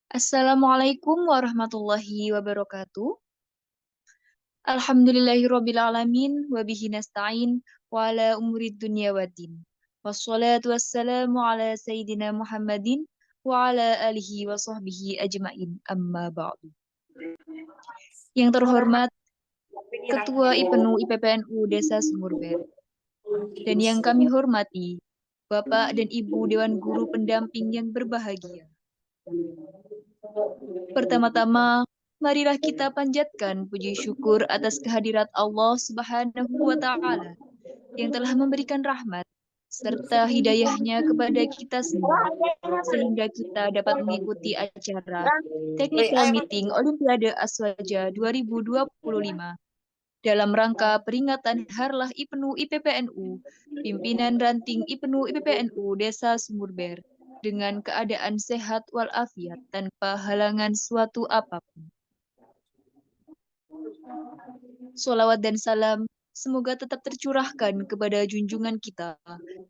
Assalamualaikum warahmatullahi wabarakatuh. Alhamdulillahirrabbilalamin wabihi nasta'in wa ala umurid dunya waddin. Wassalatu wassalamu ala Sayyidina Muhammadin wa ala alihi wa sahbihi ajma'in amma ba'du. Yang terhormat Ketua IPENU IPPNU Desa Sumurber dan yang kami hormati Bapak dan Ibu Dewan Guru Pendamping yang berbahagia. Pertama-tama, marilah kita panjatkan puji syukur atas kehadirat Allah Subhanahu wa Ta'ala yang telah memberikan rahmat serta hidayahnya kepada kita semua, sehingga kita dapat mengikuti acara Technical Meeting Olimpiade Aswaja 2025 dalam rangka peringatan Harlah IPENU IPPNU, pimpinan ranting IPENU IPPNU Desa Sumurber, dengan keadaan sehat walafiat tanpa halangan suatu apapun. Salawat dan salam semoga tetap tercurahkan kepada junjungan kita,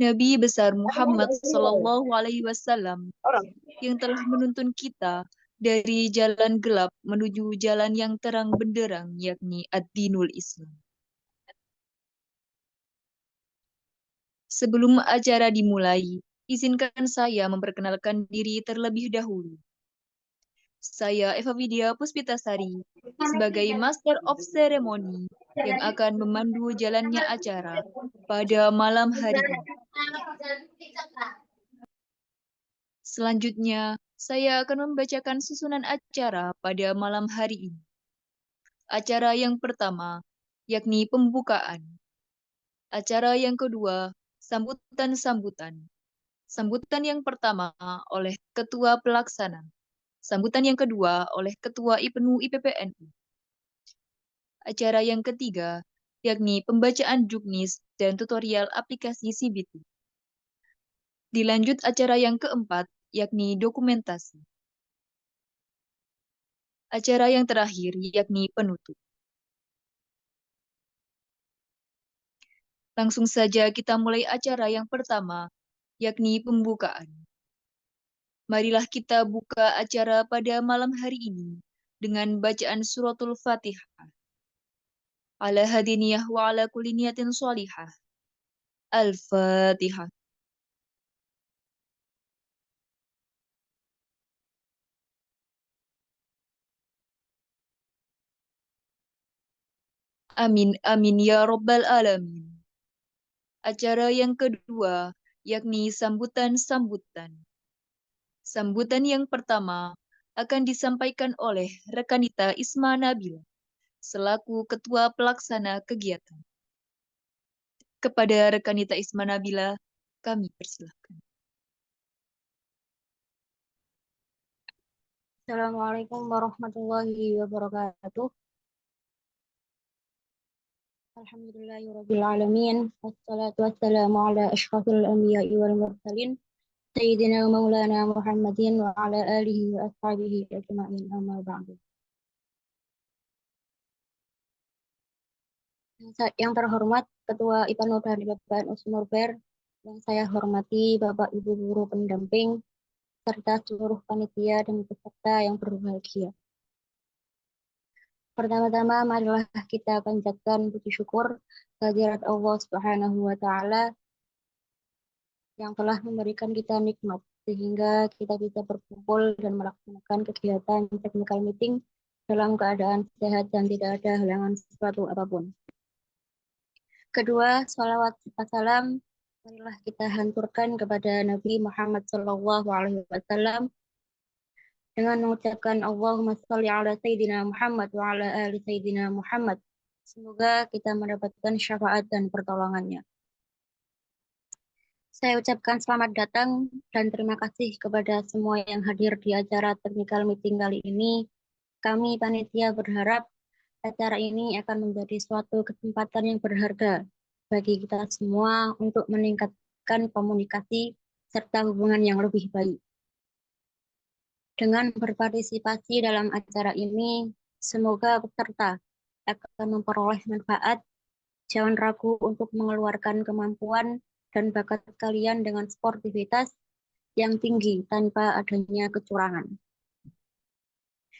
Nabi besar Muhammad Sallallahu Alaihi Wasallam, yang telah menuntun kita dari jalan gelap menuju jalan yang terang benderang, yakni ad-dinul Islam. Sebelum acara dimulai, izinkan saya memperkenalkan diri terlebih dahulu. Saya Eva Widya Puspitasari sebagai Master of Ceremony yang akan memandu jalannya acara pada malam hari ini. Selanjutnya, saya akan membacakan susunan acara pada malam hari ini. Acara yang pertama, yakni pembukaan. Acara yang kedua, sambutan-sambutan. Sambutan yang pertama oleh Ketua Pelaksana. Sambutan yang kedua oleh Ketua IPENU IPPNU. Acara yang ketiga, yakni pembacaan juknis dan tutorial aplikasi CBT. Dilanjut acara yang keempat, yakni dokumentasi. Acara yang terakhir, yakni penutup. Langsung saja kita mulai acara yang pertama, yakni pembukaan. Marilah kita buka acara pada malam hari ini dengan bacaan suratul Fatihah. Ala hadiniyah wa ala kulli niyatin sholihah. Al-Fatihah. Amin, amin ya Rabbal Alamin. Acara yang kedua, yakni sambutan-sambutan. Sambutan yang pertama akan disampaikan oleh Rekanita Isma Nabila, selaku Ketua Pelaksana Kegiatan. Kepada Rekanita Isma Nabila, kami persilahkan. Assalamualaikum warahmatullahi wabarakatuh. Alhamdulillahirabbil alamin. Wassalatu wassalamu ala asyrafil anbiya'i wal mursalin sayyidina maulana Muhammadin wa ala alihi wa ashabihi ajma'in amma ba'du. Yang terhormat Ketua IPANU dan IPPNU Sumurber, yang saya hormati Bapak Ibu guru pendamping serta seluruh panitia dan peserta yang berbahagia. Pertama-tama, marilah kita panjatkan puji syukur kehadirat Allah Subhanahu wa Ta'ala yang telah memberikan kita nikmat, sehingga kita bisa berkumpul dan melaksanakan kegiatan technical meeting dalam keadaan sehat dan tidak ada halangan sesuatu apapun. Kedua, salawat serta salam marilah kita haturkan kepada Nabi Muhammad SAW dengan mengucapkan Allahumma sholli ala Sayyidina Muhammad wa ala ali Sayyidina Muhammad. Semoga kita mendapatkan syafaat dan pertolongannya. Saya ucapkan selamat datang dan terima kasih kepada semua yang hadir di acara technical meeting kali ini. Kami panitia berharap acara ini akan menjadi suatu kesempatan yang berharga bagi kita semua untuk meningkatkan komunikasi serta hubungan yang lebih baik. Dengan berpartisipasi dalam acara ini, semoga peserta akan memperoleh manfaat. Jangan ragu untuk mengeluarkan kemampuan dan bakat kalian dengan sportivitas yang tinggi tanpa adanya kecurangan.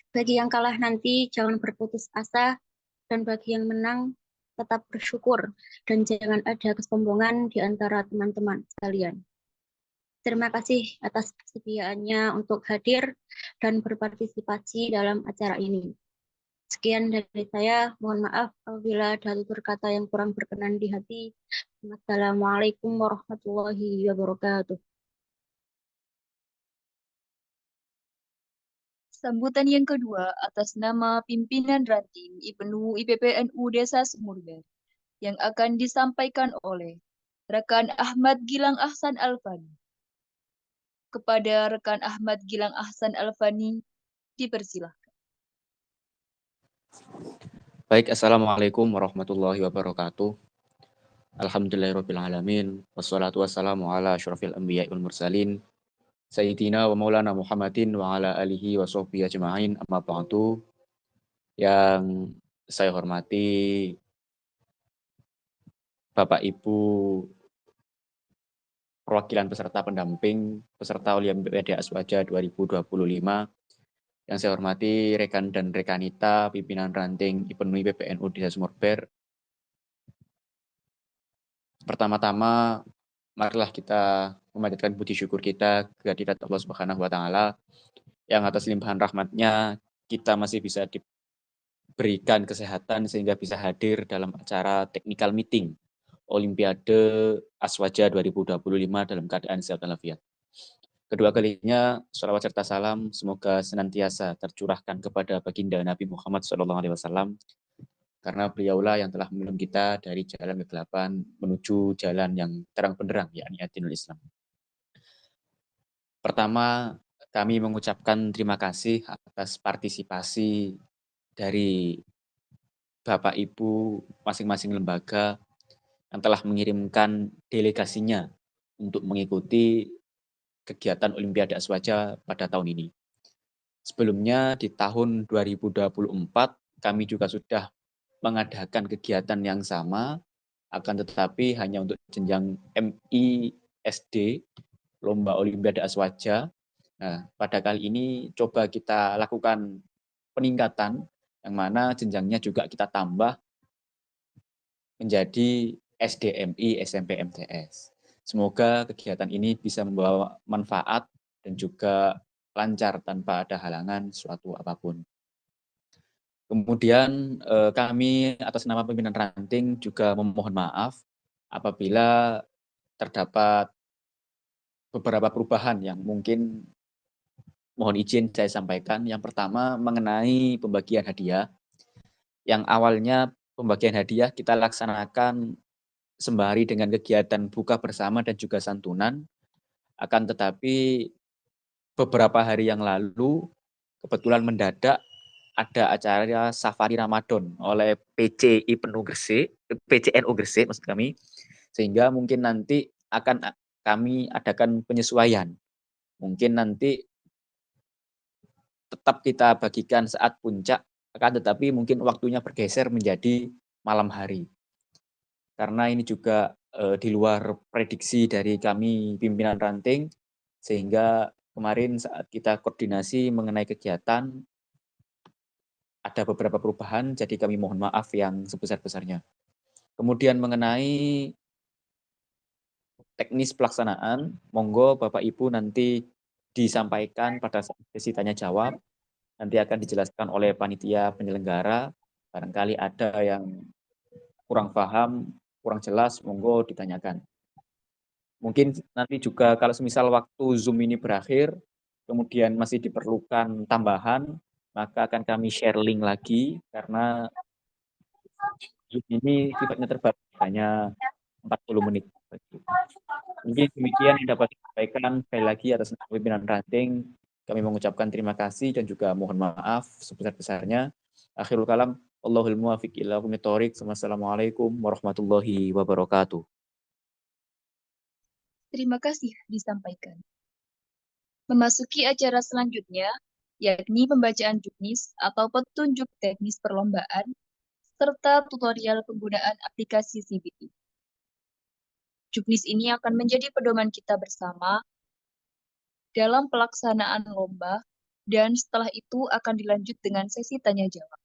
Bagi yang kalah nanti jangan berputus asa, dan bagi yang menang tetap bersyukur dan jangan ada kesombongan di antara teman-teman sekalian. Terima kasih atas kesediaannya untuk hadir dan berpartisipasi dalam acara ini. Sekian dari saya. Mohon maaf apabila ada tutur kata yang kurang berkenan di hati. Wassalamualaikum warahmatullahi wabarakatuh. Sambutan yang kedua atas nama pimpinan ranting IPNU IPPNU Desa Sumurber yang akan disampaikan oleh rekan Ahmad Gilang Ahsan Alfani. Kepada rekan Ahmad Gilang Ahsan Alfani, dipersilahkan. Baik, Assalamualaikum warahmatullahi wabarakatuh. Alhamdulillahirrabbilalamin. Wassalatu wassalamu ala asyrafil anbiya wal mursalin. Sayyidina wa maulana Muhammadin wa ala alihi wa sahbihi ajma'in. Amma ba'du. Yang saya hormati Bapak Ibu perwakilan peserta pendamping peserta Olimpiade Aswaja 2025. Yang saya hormati rekan dan rekanita pimpinan ranting IPNU IPPNU Desa Sumurber. Pertama-tama marilah kita memanjatkan puji syukur kita kehadirat Allah Subhanahu wa taala yang atas limpahan rahmatnya kita masih bisa diberikan kesehatan sehingga bisa hadir dalam acara technical meeting Olimpiade Aswaja 2025 dalam keadaan sehat walafiat. Kedua kalinya, sholawat serta salam semoga senantiasa tercurahkan kepada baginda Nabi Muhammad SAW, karena beliaulah yang telah menolong kita dari jalan kegelapan menuju jalan yang terang benderang, yakni Dinul Islam. Pertama, kami mengucapkan terima kasih atas partisipasi dari Bapak Ibu masing-masing lembaga yang telah mengirimkan delegasinya untuk mengikuti kegiatan Olimpiade Aswaja pada tahun ini. Sebelumnya di tahun 2024 kami juga sudah mengadakan kegiatan yang sama, akan tetapi hanya untuk jenjang MISD, Lomba Olimpiade Aswaja. Nah, pada kali ini coba kita lakukan peningkatan, yang mana jenjangnya juga kita tambah menjadi SDMI SMP MTS. Semoga kegiatan ini bisa membawa manfaat dan juga lancar tanpa ada halangan suatu apapun. Kemudian kami atas nama pimpinan ranting juga memohon maaf apabila terdapat beberapa perubahan yang mungkin mohon izin saya sampaikan. Yang pertama mengenai pembagian hadiah. Yang awalnya pembagian hadiah kita laksanakan sembari dengan kegiatan buka bersama dan juga santunan. Akan tetapi beberapa hari yang lalu kebetulan mendadak ada acara Safari Ramadan oleh PCNU Gresik maksud kami, sehingga mungkin nanti akan kami adakan penyesuaian. Mungkin nanti tetap kita bagikan saat puncak, akan tetapi mungkin waktunya bergeser menjadi malam hari. Karena ini juga di luar prediksi dari kami pimpinan ranting, sehingga kemarin saat kita koordinasi mengenai kegiatan, ada beberapa perubahan, jadi kami mohon maaf yang sebesar-besarnya. Kemudian mengenai teknis pelaksanaan, monggo Bapak Ibu nanti disampaikan pada sesi tanya jawab, nanti akan dijelaskan oleh panitia penyelenggara, barangkali ada yang kurang paham, kurang jelas, monggo ditanyakan. Mungkin nanti juga kalau semisal waktu Zoom ini berakhir, kemudian masih diperlukan tambahan, maka akan kami share link lagi, karena Zoom ini sifatnya terbatas, hanya 40 menit. Mungkin demikian yang dapat disampaikan. Sekali lagi atas nama pimpinan ranting, kami mengucapkan terima kasih dan juga mohon maaf sebesar-besarnya. Akhirul kalam, Allahul muwafiq ila aqwamit thoriq. Wassalamualaikum warahmatullahi wabarakatuh. Terima kasih disampaikan. Memasuki acara selanjutnya, yakni pembacaan juknis atau petunjuk teknis perlombaan, serta tutorial penggunaan aplikasi CBT. Juknis ini akan menjadi pedoman kita bersama dalam pelaksanaan lomba dan setelah itu akan dilanjut dengan sesi tanya jawab.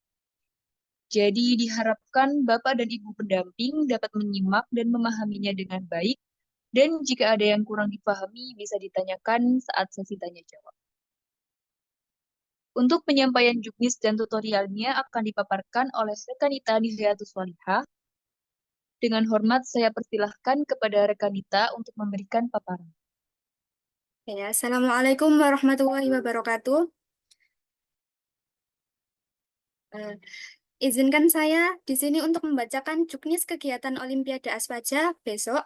Jadi diharapkan Bapak dan Ibu pendamping dapat menyimak dan memahaminya dengan baik, dan jika ada yang kurang dipahami bisa ditanyakan saat sesi tanya jawab. Untuk penyampaian juknis dan tutorialnya akan dipaparkan oleh Rekanita Nihayatus Walihah. Dengan hormat saya persilahkan kepada Rekanita untuk memberikan paparan. Ya, Assalamualaikum warahmatullahi wabarakatuh. Eh, Izinkan saya di sini untuk membacakan juknis kegiatan Olimpiade Aswaja besok.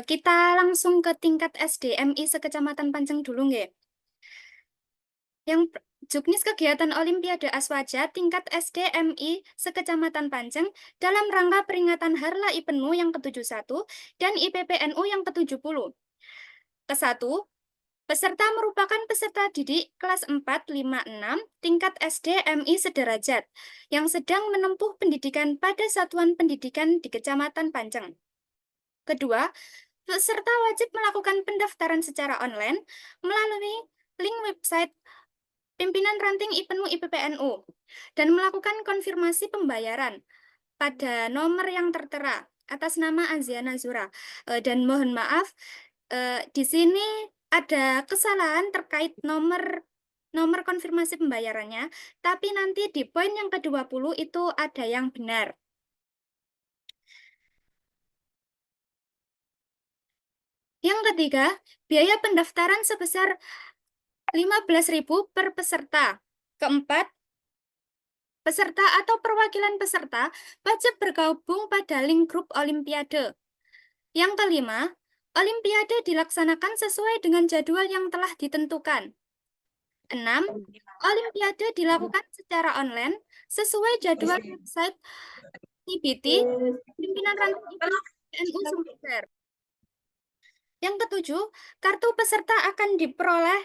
Kita langsung ke tingkat SDMI sekecamatan Panceng dulu, nggih. Juknis kegiatan Olimpiade Aswaja tingkat SDMI sekecamatan Panceng dalam rangka peringatan Harla IPNU yang ke-71 dan IPPNU yang ke-70. Ke-1, peserta merupakan peserta didik kelas 4, 5, 6 tingkat SDMI sederajat yang sedang menempuh pendidikan pada satuan pendidikan di Kecamatan Panceng. Kedua, peserta wajib melakukan pendaftaran secara online melalui link website Pimpinan Ranting IPNU IPPNU dan melakukan konfirmasi pembayaran pada nomor yang tertera atas nama Aziana Zura. Dan mohon maaf, di sini ada kesalahan terkait nomor konfirmasi pembayarannya, tapi nanti di poin yang ke-20 itu ada yang benar. Yang ketiga, biaya pendaftaran sebesar 15.000 per peserta. Keempat, peserta atau perwakilan peserta wajib bergabung pada link grup Olimpiade. Yang kelima, Olimpiade dilaksanakan sesuai dengan jadwal yang telah ditentukan. 6. Olimpiade dilakukan secara online sesuai jadwal website PBT Pimpinan Ranting IPNU Sumber. Yang ketujuh, kartu peserta akan diperoleh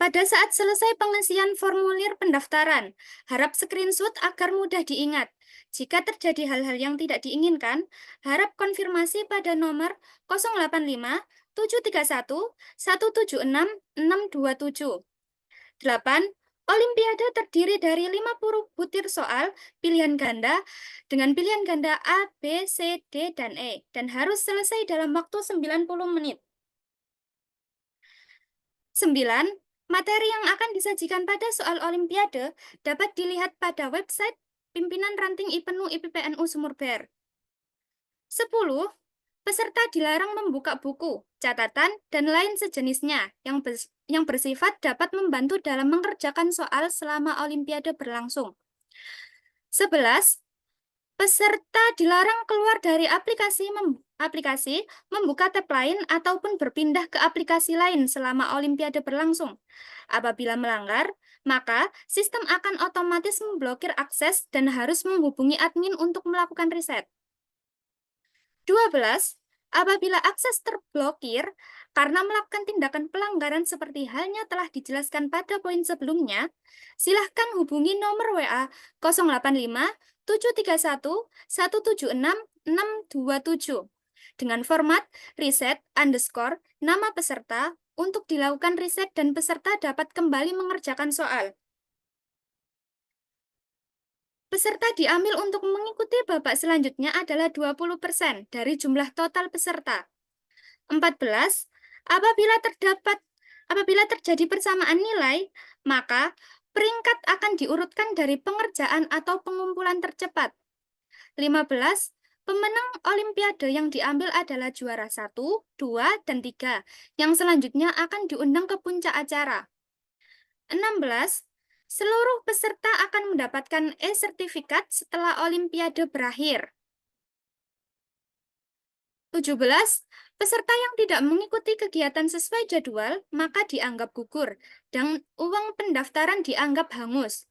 pada saat selesai pengisian formulir pendaftaran. Harap screenshot agar mudah diingat. Jika terjadi hal-hal yang tidak diinginkan, harap konfirmasi pada nomor 085 731 176 627. 8. Olimpiade terdiri dari 50 butir soal pilihan ganda dengan pilihan ganda A, B, C, D, dan E dan harus selesai dalam waktu 90 menit. 9. Materi yang akan disajikan pada soal Olimpiade dapat dilihat pada website Pimpinan Ranting IPNU IPPNU Sumurber. 10. Peserta dilarang membuka buku, catatan, dan lain sejenisnya yang bersifat dapat membantu dalam mengerjakan soal selama Olimpiade berlangsung. 11. Peserta dilarang keluar dari aplikasi, membuka tab lain, ataupun berpindah ke aplikasi lain selama Olimpiade berlangsung. Apabila melanggar, maka sistem akan otomatis memblokir akses dan harus menghubungi admin untuk melakukan reset. 12. Apabila akses terblokir karena melakukan tindakan pelanggaran seperti halnya telah dijelaskan pada poin sebelumnya, silahkan hubungi nomor WA 085 731 176 627 dengan format reset _ nama peserta untuk dilakukan reset dan peserta dapat kembali mengerjakan soal. Peserta diambil untuk mengikuti babak selanjutnya adalah 20% dari jumlah total peserta. 14. Apabila terjadi persamaan nilai, maka peringkat akan diurutkan dari pengerjaan atau pengumpulan tercepat. 15. Pemenang Olimpiade yang diambil adalah juara 1, 2, dan 3, yang selanjutnya akan diundang ke puncak acara. 16. Seluruh peserta akan mendapatkan e-sertifikat setelah Olimpiade berakhir. 17. Peserta yang tidak mengikuti kegiatan sesuai jadwal, maka dianggap gugur, dan uang pendaftaran dianggap hangus.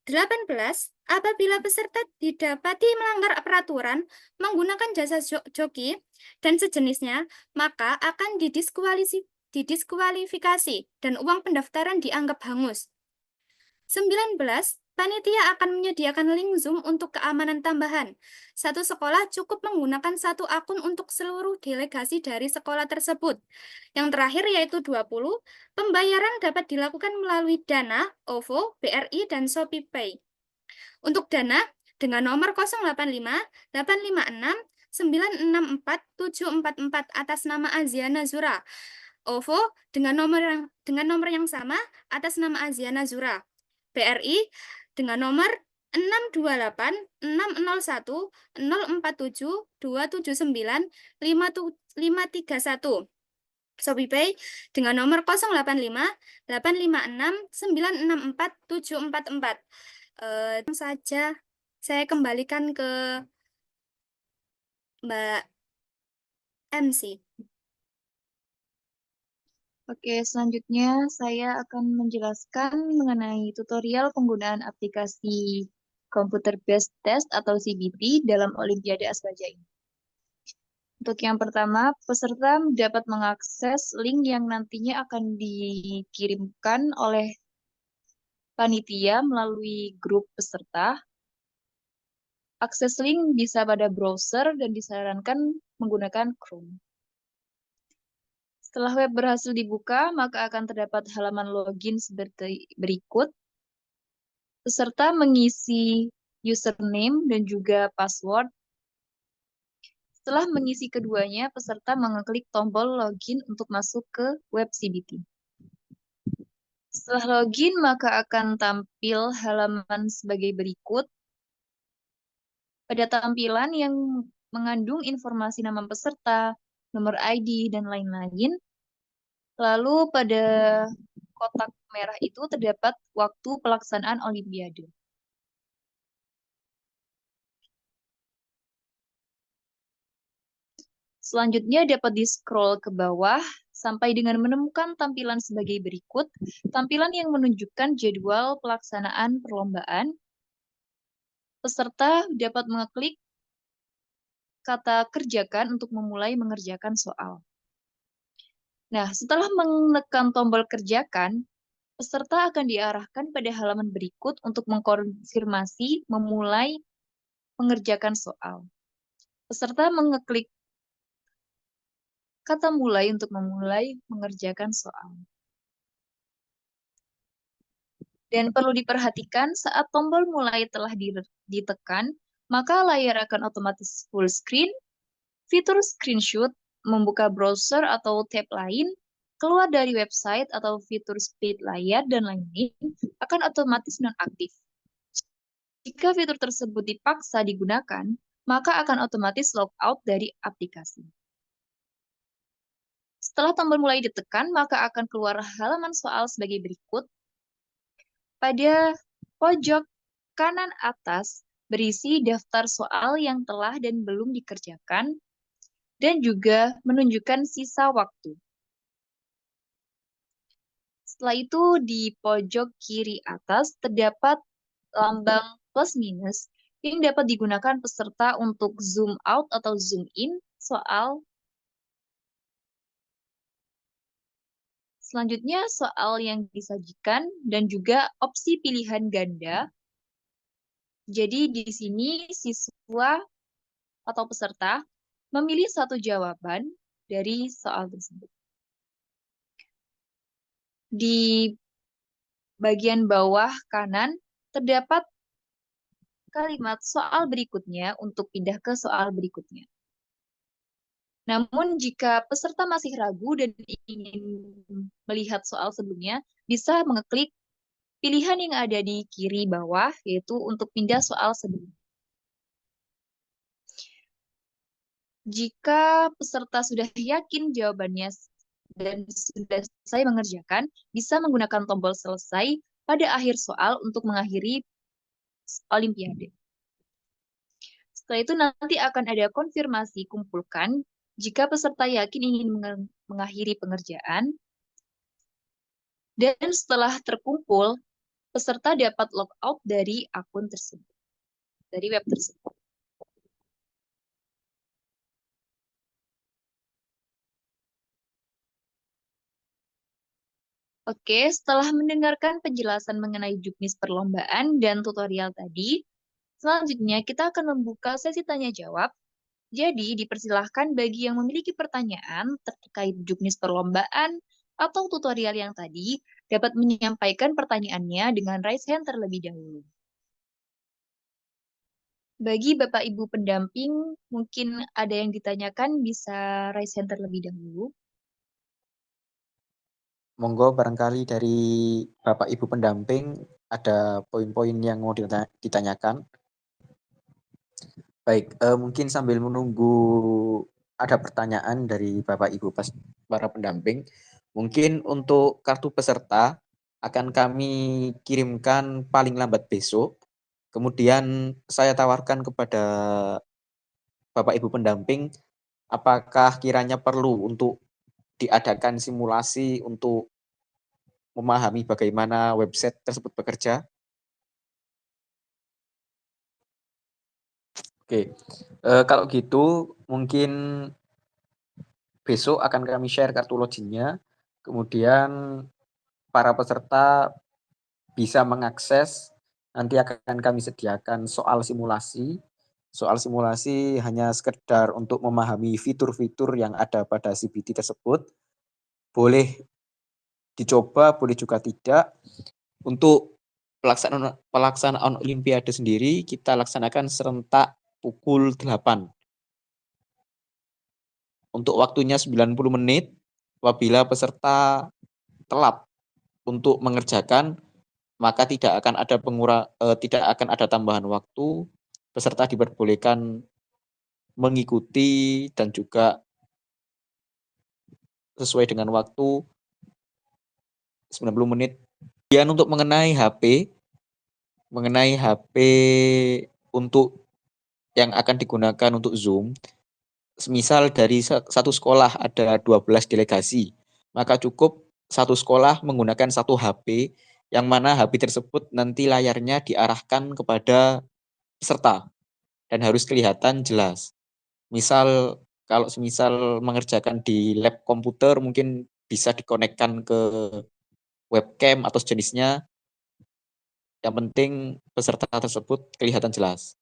18. Apabila peserta didapati melanggar peraturan, menggunakan jasa joki, dan sejenisnya, maka akan didiskualifikasi, dan uang pendaftaran dianggap hangus. 19. Panitia akan menyediakan link Zoom untuk keamanan tambahan. Satu sekolah cukup menggunakan satu akun untuk seluruh delegasi dari sekolah tersebut. Yang terakhir yaitu 20, pembayaran dapat dilakukan melalui Dana, OVO, BRI, dan Shopee Pay. Untuk Dana, dengan nomor 085 856 964 744 atas nama Aziana Zura. OVO dengan nomor yang sama atas nama Aziana Zura. BRI dengan nomor 628 601 047 279 531. Shopee Pay dengan nomor 085 856 964 744. Langsung saja saya kembalikan ke Mbak MC. Oke, selanjutnya saya akan menjelaskan mengenai tutorial penggunaan aplikasi Computer Based Test atau CBT dalam Olimpiade Asbaja ini. Untuk yang pertama, peserta dapat mengakses link yang nantinya akan dikirimkan oleh panitia melalui grup peserta. Akses link bisa pada browser dan disarankan menggunakan Chrome. Setelah web berhasil dibuka, maka akan terdapat halaman login seperti berikut. Peserta mengisi username dan juga password. Setelah mengisi keduanya, peserta mengeklik tombol login untuk masuk ke web CBT. Setelah login, maka akan tampil halaman sebagai berikut. Pada tampilan yang mengandung informasi nama peserta, nomor ID, dan lain-lain. Lalu pada kotak merah itu terdapat waktu pelaksanaan Olimpiade. Selanjutnya dapat di-scroll ke bawah sampai dengan menemukan tampilan sebagai berikut. Tampilan yang menunjukkan jadwal pelaksanaan perlombaan. Peserta dapat mengeklik kata kerjakan untuk memulai mengerjakan soal. Nah, setelah menekan tombol kerjakan, peserta akan diarahkan pada halaman berikut untuk mengkonfirmasi memulai mengerjakan soal. Peserta mengeklik kata mulai untuk memulai mengerjakan soal. Dan perlu diperhatikan saat tombol mulai telah ditekan, maka layar akan otomatis full screen, fitur screenshot, membuka browser atau tab lain, keluar dari website atau fitur split layar, dan lain-lain akan otomatis nonaktif. Jika fitur tersebut dipaksa digunakan, maka akan otomatis logout dari aplikasi. Setelah tombol mulai ditekan, maka akan keluar halaman soal sebagai berikut. Pada pojok kanan atas berisi daftar soal yang telah dan belum dikerjakan, dan juga menunjukkan sisa waktu. Setelah itu, di pojok kiri atas terdapat lambang plus minus yang dapat digunakan peserta untuk zoom out atau zoom in soal. Selanjutnya, soal yang disajikan dan juga opsi pilihan ganda. Jadi, di sini siswa atau peserta memilih satu jawaban dari soal tersebut. Di bagian bawah kanan terdapat kalimat soal berikutnya untuk pindah ke soal berikutnya. Namun jika peserta masih ragu dan ingin melihat soal sebelumnya, bisa mengeklik pilihan yang ada di kiri bawah, yaitu untuk pindah soal sebelumnya. Jika peserta sudah yakin jawabannya dan sudah selesai mengerjakan, bisa menggunakan tombol selesai pada akhir soal untuk mengakhiri Olimpiade. Setelah itu nanti akan ada konfirmasi kumpulkan jika peserta yakin ingin mengakhiri pengerjaan. Dan setelah terkumpul, peserta dapat logout dari akun tersebut, dari web tersebut. Oke, setelah mendengarkan penjelasan mengenai juknis perlombaan dan tutorial tadi, selanjutnya kita akan membuka sesi tanya jawab. Jadi, dipersilahkan bagi yang memiliki pertanyaan terkait juknis perlombaan atau tutorial yang tadi dapat menyampaikan pertanyaannya dengan raise hand terlebih dahulu. Bagi Bapak Ibu pendamping, mungkin ada yang ditanyakan bisa raise hand terlebih dahulu. Monggo barangkali dari Bapak Ibu pendamping ada poin-poin yang mau ditanyakan. Baik, mungkin sambil menunggu ada pertanyaan dari Bapak Ibu para pendamping, mungkin untuk kartu peserta akan kami kirimkan paling lambat besok. Kemudian saya tawarkan kepada Bapak Ibu pendamping, apakah kiranya perlu untuk diadakan simulasi untuk memahami bagaimana website tersebut bekerja? Oke, kalau gitu mungkin besok akan kami share kartu loginnya, kemudian para peserta bisa mengakses, nanti akan kami sediakan soal simulasi. Soal simulasi hanya sekedar untuk memahami fitur-fitur yang ada pada CBT tersebut. Boleh dicoba, boleh juga tidak. Untuk pelaksanaan Olimpiade sendiri, kita laksanakan serentak pukul 8. Untuk waktunya 90 menit, apabila peserta telat untuk mengerjakan, maka tidak akan ada tambahan waktu. Peserta diperbolehkan mengikuti dan juga sesuai dengan waktu 90 menit. Kemudian untuk mengenai HP untuk yang akan digunakan untuk Zoom, semisal dari satu sekolah ada 12 delegasi, maka cukup satu sekolah menggunakan satu HP, yang mana HP tersebut nanti layarnya diarahkan kepada peserta dan harus kelihatan jelas. Misal kalau semisal mengerjakan di lab komputer mungkin bisa dikonekkan ke webcam atau sejenisnya. Yang penting peserta tersebut kelihatan jelas.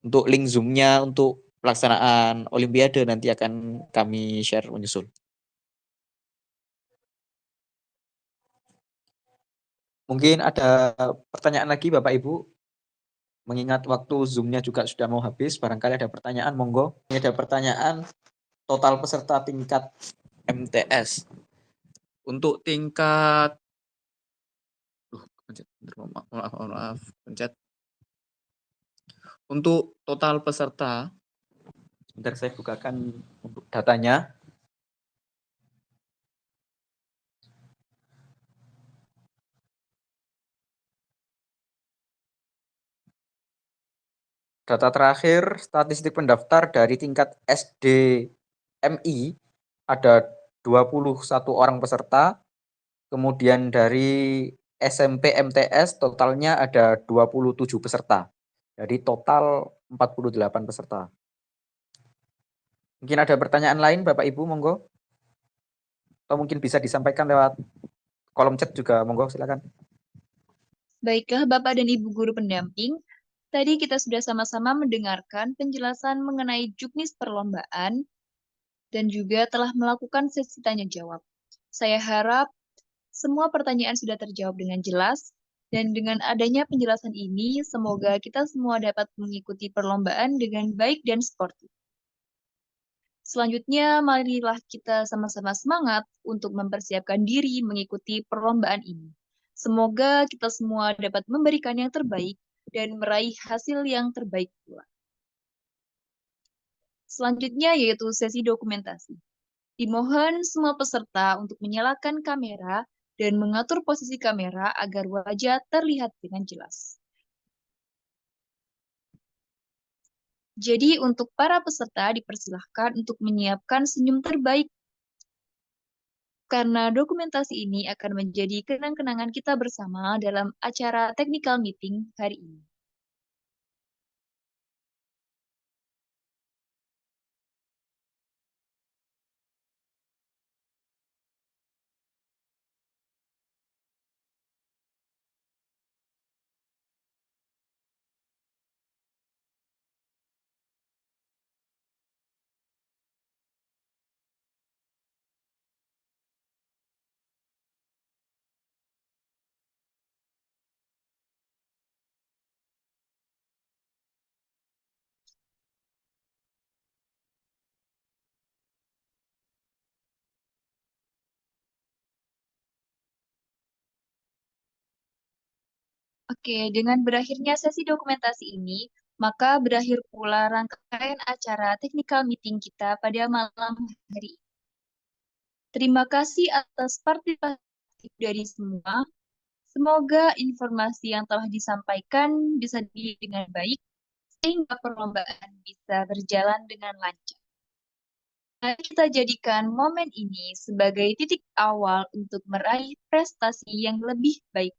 Untuk link Zoom-nya untuk pelaksanaan Olimpiade nanti akan kami share menyusul. Mungkin ada pertanyaan lagi Bapak Ibu? Mengingat waktu Zoom-nya juga sudah mau habis, barangkali ada pertanyaan, monggo. Ini ada pertanyaan total peserta tingkat MTS. Untuk tingkat maaf, pencet. Untuk total peserta, sebentar saya bukakan untuk datanya. Data terakhir statistik pendaftar dari tingkat SDMI ada 21 orang peserta, kemudian dari SMP MTS totalnya ada 27 peserta. Jadi total 48 peserta. Mungkin ada pertanyaan lain Bapak Ibu, monggo. Atau mungkin bisa disampaikan lewat kolom chat juga, monggo silakan. Baiklah Bapak dan Ibu guru pendamping, tadi kita sudah sama-sama mendengarkan penjelasan mengenai juknis perlombaan dan juga telah melakukan sesi tanya jawab. Saya harap semua pertanyaan sudah terjawab dengan jelas, dan dengan adanya penjelasan ini, semoga kita semua dapat mengikuti perlombaan dengan baik dan sportif. Selanjutnya, marilah kita sama-sama semangat untuk mempersiapkan diri mengikuti perlombaan ini. Semoga kita semua dapat memberikan yang terbaik dan meraih hasil yang terbaik pula. Selanjutnya yaitu sesi dokumentasi. Dimohon semua peserta untuk menyalakan kamera dan mengatur posisi kamera agar wajah terlihat dengan jelas. Jadi untuk para peserta dipersilahkan untuk menyiapkan senyum terbaik karena dokumentasi ini akan menjadi kenang-kenangan kita bersama dalam acara technical meeting hari ini. Oke, dengan berakhirnya sesi dokumentasi ini, maka berakhir pula rangkaian acara technical meeting kita pada malam hari ini. Terima kasih atas partisipasi dari semua. Semoga informasi yang telah disampaikan bisa dilihat dengan baik, sehingga perlombaan bisa berjalan dengan lancar. Mari kita jadikan momen ini sebagai titik awal untuk meraih prestasi yang lebih baik.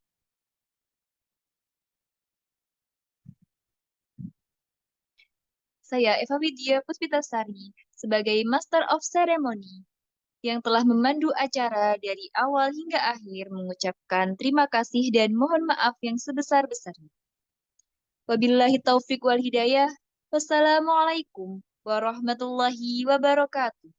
Saya Eva Widya Puspitasari sebagai Master of Ceremony yang telah memandu acara dari awal hingga akhir mengucapkan terima kasih dan mohon maaf yang sebesar-besarnya. Wabillahi taufik wal hidayah. Wassalamualaikum warahmatullahi wabarakatuh.